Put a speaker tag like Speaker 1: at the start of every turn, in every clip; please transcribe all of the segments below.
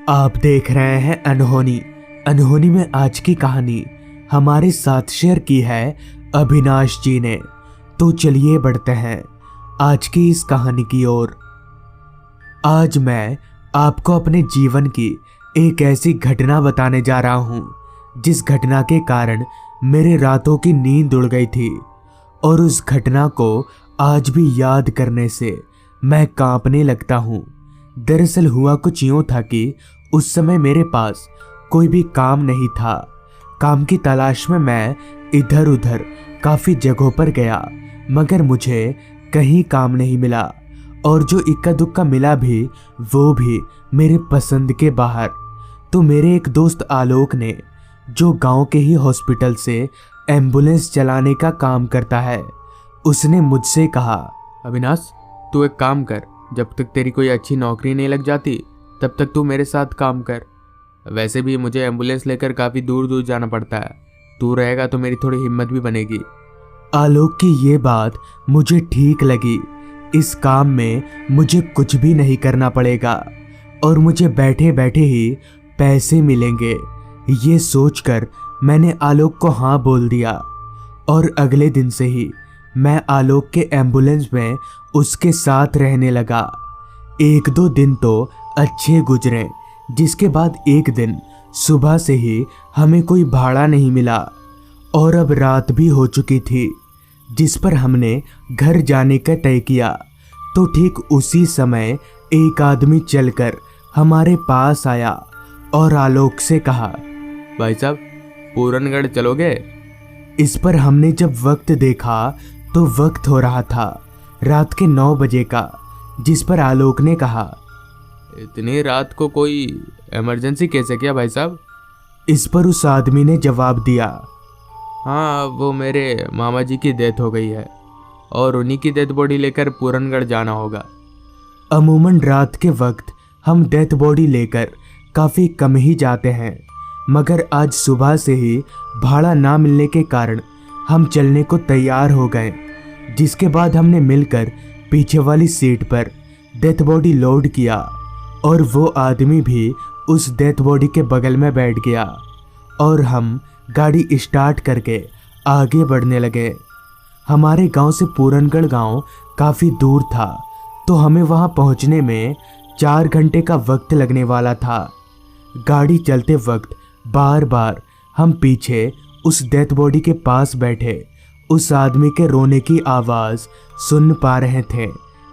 Speaker 1: आप देख रहे हैं अनहोनी। अनहोनी में आज की कहानी हमारे साथ शेयर की है अविनाश जी ने। तो चलिए बढ़ते हैं आज की इस कहानी की ओर। आज मैं आपको अपने जीवन की एक ऐसी घटना बताने जा रहा हूं जिस घटना के कारण मेरे रातों की नींद उड़ गई थी, और उस घटना को आज भी याद करने से मैं कांपने लगता हूं। दरअसल हुआ कुछ यूं था कि उस समय मेरे पास कोई भी काम नहीं था। काम की तलाश में मैं इधर उधर काफ़ी जगहों पर गया, मगर मुझे कहीं काम नहीं मिला, और जो इक्का दुक्का मिला भी वो भी मेरे पसंद के बाहर। तो मेरे एक दोस्त आलोक ने, जो गांव के ही हॉस्पिटल से एम्बुलेंस चलाने का काम करता है, उसने मुझसे कहा,
Speaker 2: अविनाश, तू एक काम कर, जब तक तेरी कोई अच्छी नौकरी नहीं लग जाती तब तक तू मेरे साथ काम कर। वैसे भी मुझे एम्बुलेंस लेकर काफ़ी दूर दूर जाना पड़ता है, तू रहेगा तो मेरी थोड़ी हिम्मत भी बनेगी।
Speaker 1: आलोक की ये बात मुझे ठीक लगी। इस काम में मुझे कुछ भी नहीं करना पड़ेगा और मुझे बैठे बैठे ही पैसे मिलेंगे। ये सोचकर मैंने आलोक को हाँ बोल दिया, और अगले दिन से ही मैं आलोक के एम्बुलेंस में उसके साथ रहने लगा। एक दो दिन तो अच्छे गुजरे, जिसके बाद एक दिन सुबह से ही हमें कोई भाड़ा नहीं मिला, और अब रात भी हो चुकी थी, जिस पर हमने घर जाने का तय किया। तो ठीक उसी समय एक आदमी चलकर हमारे पास आया और आलोक से कहा,
Speaker 2: भाई साहब, पूरनगढ़ चलोगे?
Speaker 1: इस पर हमने जब वक्त देखा तो वक्त हो रहा था रात के 9 बजे का, जिस पर आलोक ने कहा,
Speaker 2: इतनी रात को कोई इमरजेंसी कैसे किया भाई साहब?
Speaker 1: इस पर उस आदमी ने जवाब दिया,
Speaker 2: हाँ, वो मेरे मामा जी की डेथ हो गई है और उन्हीं की डेथ बॉडी लेकर पूरनगढ़ जाना होगा।
Speaker 1: अमूमन रात के वक्त हम डेथ बॉडी लेकर काफ़ी कम ही जाते हैं, मगर आज सुबह से ही भाड़ा ना मिलने के कारण हम चलने को तैयार हो गए, जिसके बाद हमने मिलकर पीछे वाली सीट पर डेथ बॉडी लोड किया, और वो आदमी भी उस डेथ बॉडी के बगल में बैठ गया, और हम गाड़ी स्टार्ट करके आगे बढ़ने लगे। हमारे गांव से पूरनगढ़ गांव काफ़ी दूर था, तो हमें वहां पहुंचने में 4 घंटे का वक्त लगने वाला था। गाड़ी चलते वक्त बार बार हम पीछे उस डेथ बॉडी के पास बैठे उस आदमी के रोने की आवाज़ सुन पा रहे थे,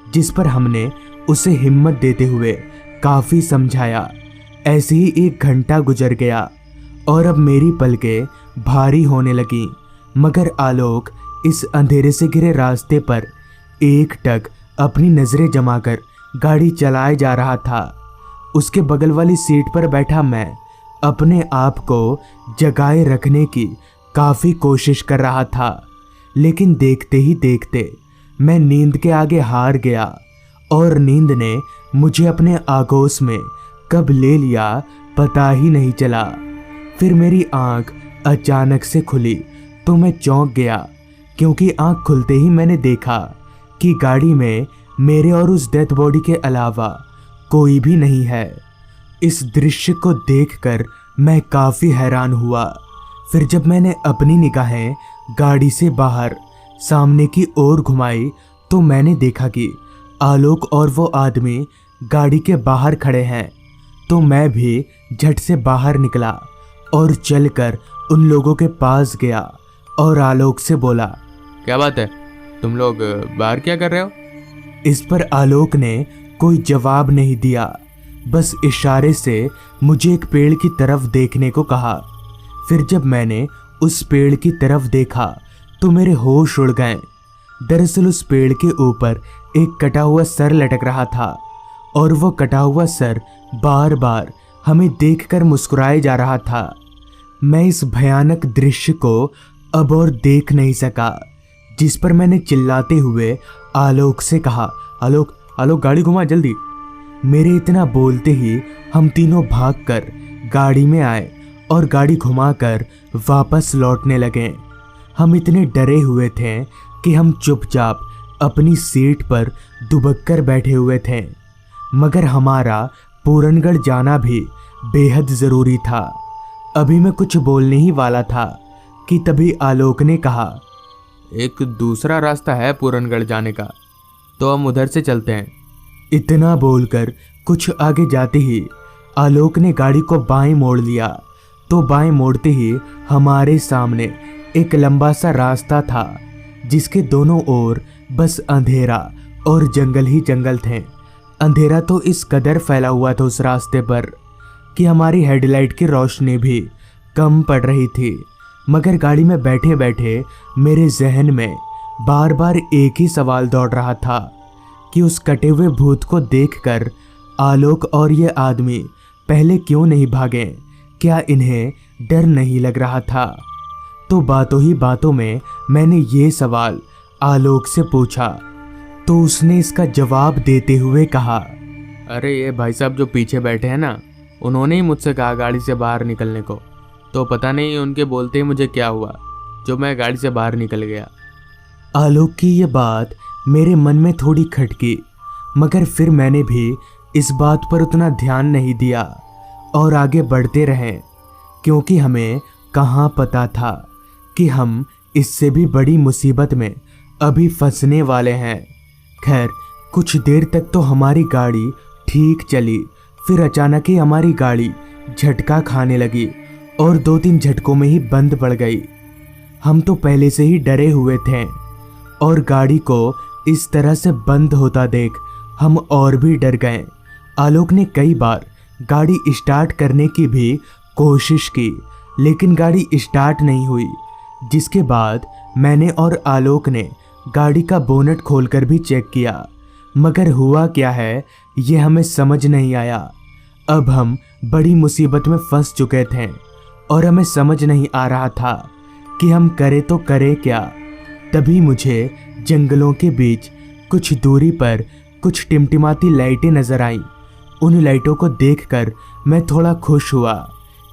Speaker 1: जिस पर हमने उसे हिम्मत देते हुए काफ़ी समझाया। ऐसे ही 1 घंटा गुजर गया और अब मेरी पलकें भारी होने लगीं, मगर आलोक इस अंधेरे से घिरे रास्ते पर एकटक अपनी नज़रें जमाकर गाड़ी चलाए जा रहा था। उसके बगल वाली सीट पर बैठा मैं अपने आप को जगाए रखने की काफ़ी कोशिश कर रहा था, लेकिन देखते ही देखते मैं नींद के आगे हार गया, और नींद ने मुझे अपने आगोश में कब ले लिया पता ही नहीं चला। फिर मेरी आंख अचानक से खुली तो मैं चौंक गया, क्योंकि आंख खुलते ही मैंने देखा कि गाड़ी में मेरे और उस डेथ बॉडी के अलावा कोई भी नहीं है। इस दृश्य को देखकर मैं काफ़ी हैरान हुआ। फिर जब मैंने अपनी निगाहें गाड़ी से बाहर सामने की ओर घुमाई तो मैंने देखा कि आलोक और वो आदमी गाड़ी के बाहर खड़े हैं। तो मैं भी झट से बाहर निकला और चलकर उन लोगों के पास गया और आलोक से बोला,
Speaker 2: क्या बात है, तुम लोग बाहर क्या कर रहे हो?
Speaker 1: इस पर आलोक ने कोई जवाब नहीं दिया, बस इशारे से मुझे एक पेड़ की तरफ देखने को कहा। फिर जब मैंने उस पेड़ की तरफ देखा तो मेरे होश उड़ गए। दरअसल उस पेड़ के ऊपर एक कटा हुआ सर लटक रहा था, और वो कटा हुआ सर बार बार हमें देखकर मुस्कुराए जा रहा था। मैं इस भयानक दृश्य को अब और देख नहीं सका, जिस पर मैंने चिल्लाते हुए आलोक से कहा, आलोक आलोक, गाड़ी घुमा जल्दी। मेरे इतना बोलते ही हम तीनों भागकर गाड़ी में आए और गाड़ी घुमाकर वापस लौटने लगे। हम इतने डरे हुए थे कि हम चुपचाप अपनी सीट पर दुबक कर बैठे हुए थे, मगर हमारा पूरनगढ़ जाना भी बेहद ज़रूरी था। अभी मैं कुछ बोलने ही वाला था कि तभी आलोक ने कहा,
Speaker 2: एक दूसरा रास्ता है पूरनगढ़ जाने का, तो हम उधर से चलते हैं।
Speaker 1: इतना बोलकर कुछ आगे जाते ही आलोक ने गाड़ी को बाएं मोड़ लिया। तो बाएं मोड़ते ही हमारे सामने एक लंबा सा रास्ता था जिसके दोनों ओर बस अंधेरा और जंगल ही जंगल थे। अंधेरा तो इस कदर फैला हुआ था उस रास्ते पर कि हमारी हेडलाइट की रोशनी भी कम पड़ रही थी। मगर गाड़ी में बैठे बैठे मेरे जहन में बार बार एक ही सवाल दौड़ रहा था कि उस कटे हुए भूत को देखकर आलोक और ये आदमी पहले क्यों नहीं भागे? क्या इन्हें डर नहीं लग रहा था? तो बातों ही बातों में मैंने ये सवाल आलोक से पूछा तो उसने इसका जवाब देते हुए कहा,
Speaker 2: अरे ये भाई साहब जो पीछे बैठे हैं ना, उन्होंने ही मुझसे कहा गाड़ी से बाहर निकलने को। तो पता नहीं उनके बोलते ही मुझे क्या हुआ जो मैं गाड़ी से बाहर निकल गया।
Speaker 1: आलोक की ये बात मेरे मन में थोड़ी खटकी, मगर फिर मैंने भी इस बात पर उतना ध्यान नहीं दिया और आगे बढ़ते रहे, क्योंकि हमें कहाँ पता था कि हम इससे भी बड़ी मुसीबत में अभी फंसने वाले हैं। खैर, कुछ देर तक तो हमारी गाड़ी ठीक चली, फिर अचानक ही हमारी गाड़ी झटका खाने लगी और 2-3 झटकों में ही बंद पड़ गई। हम तो पहले से ही डरे हुए थे और गाड़ी को इस तरह से बंद होता देख हम और भी डर गए। आलोक ने कई बार गाड़ी स्टार्ट करने की भी कोशिश की, लेकिन गाड़ी स्टार्ट नहीं हुई। जिसके बाद मैंने और आलोक ने गाड़ी का बोनट खोलकर भी चेक किया, मगर हुआ क्या है ये हमें समझ नहीं आया। अब हम बड़ी मुसीबत में फंस चुके थे और हमें समझ नहीं आ रहा था कि हम करें तो करें क्या। तभी मुझे जंगलों के बीच कुछ दूरी पर कुछ टिमटिमाती लाइटें नजर आईं। उन लाइटों को देखकर मैं थोड़ा खुश हुआ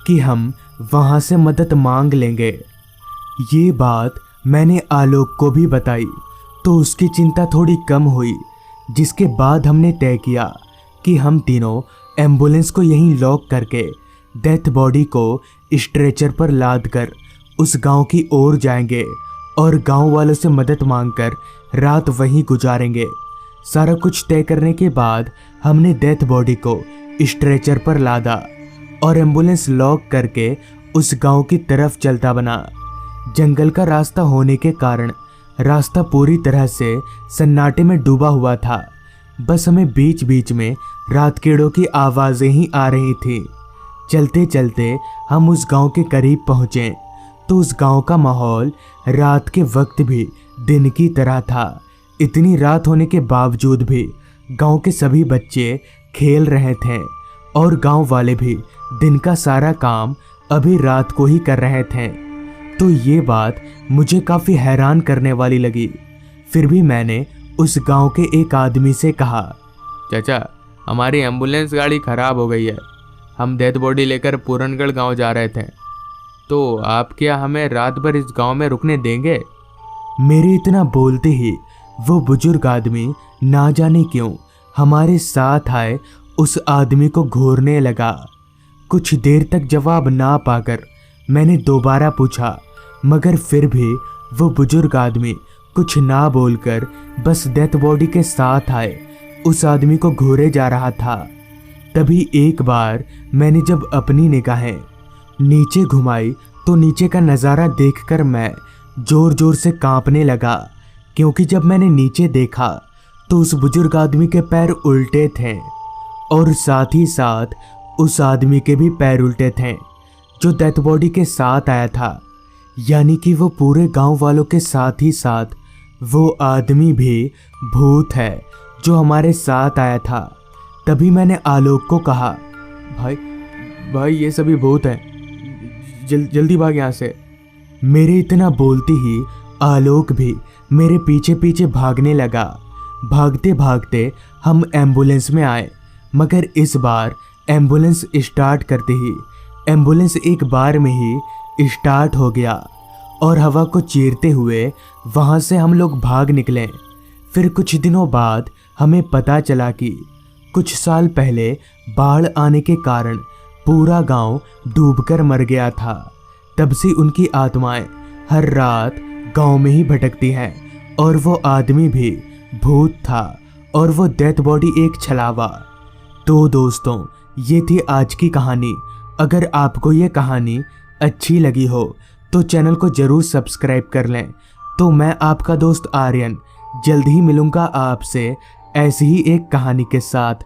Speaker 1: कि हम वहां से मदद मांग लेंगे। ये बात मैंने आलोक को भी बताई तो उसकी चिंता थोड़ी कम हुई, जिसके बाद हमने तय किया कि हम तीनों एम्बुलेंस को यहीं लॉक करके डेथ बॉडी को स्ट्रेचर पर लाद कर उस गांव की ओर जाएंगे और गांव वालों से मदद मांगकर रात वहीं गुजारेंगे। सारा कुछ तय करने के बाद हमने डेथ बॉडी को स्ट्रेचर पर लादा और एम्बुलेंस लॉक करके उस गांव की तरफ चलता बना। जंगल का रास्ता होने के कारण रास्ता पूरी तरह से सन्नाटे में डूबा हुआ था। बस हमें बीच बीच में रात कीड़ों की आवाज़ें ही आ रही थी। चलते चलते हम उस गांव के करीब पहुँचे तो उस गांव का माहौल रात के वक्त भी दिन की तरह था। इतनी रात होने के बावजूद भी गांव के सभी बच्चे खेल रहे थे और गांव वाले भी दिन का सारा काम अभी रात को ही कर रहे थे। तो ये बात मुझे काफ़ी हैरान करने वाली लगी। फिर भी मैंने उस गांव के एक आदमी से कहा,
Speaker 2: चाचा, हमारी एम्बुलेंस गाड़ी खराब हो गई है। हम डेथ बॉडी लेकर पूरनगढ़ गांव जा रहे थे, तो आप क्या हमें रात भर इस गांव में रुकने देंगे?
Speaker 1: मेरे इतना बोलते ही वो बुजुर्ग आदमी ना जाने क्यों हमारे साथ आए उस आदमी को घूरने लगा। कुछ देर तक जवाब ना पाकर मैंने दोबारा पूछा, मगर फिर भी वो बुजुर्ग आदमी कुछ ना बोलकर बस डेथ बॉडी के साथ आए उस आदमी को घूरे जा रहा था। तभी एक बार मैंने जब अपनी निगाहें नीचे घुमाई तो नीचे का नज़ारा देखकर मैं जोर जोर से कांपने लगा, क्योंकि जब मैंने नीचे देखा तो उस बुजुर्ग आदमी के पैर उल्टे थे और साथ ही साथ उस आदमी के भी पैर उल्टे थे जो डेथ बॉडी के साथ आया था। यानी कि वो पूरे गांव वालों के साथ ही साथ वो आदमी भी भूत है जो हमारे साथ आया था। तभी मैंने आलोक को कहा,
Speaker 2: भाई ये सभी भूत हैं, जल्दी भाग यहाँ से।
Speaker 1: मेरे इतना बोलते ही आलोक भी मेरे पीछे पीछे भागने लगा। भागते भागते हम एम्बुलेंस में आए, मगर इस बार एम्बुलेंस स्टार्ट करते ही एम्बुलेंस एक बार में ही स्टार्ट हो गया और हवा को चीरते हुए वहाँ से हम लोग भाग निकले। फिर कुछ दिनों बाद हमें पता चला कि कुछ साल पहले बाढ़ आने के कारण पूरा गांव डूबकर मर गया था। तब से उनकी आत्माएं हर रात गांव में ही भटकती हैं और वो आदमी भी भूत था और वो डेथ बॉडी एक छलावा। तो दोस्तों, ये थी आज की कहानी। अगर आपको ये कहानी अच्छी लगी हो तो चैनल को ज़रूर सब्सक्राइब कर लें। तो मैं आपका दोस्त आर्यन जल्द ही मिलूँगा आपसे ऐसी ही एक कहानी के साथ।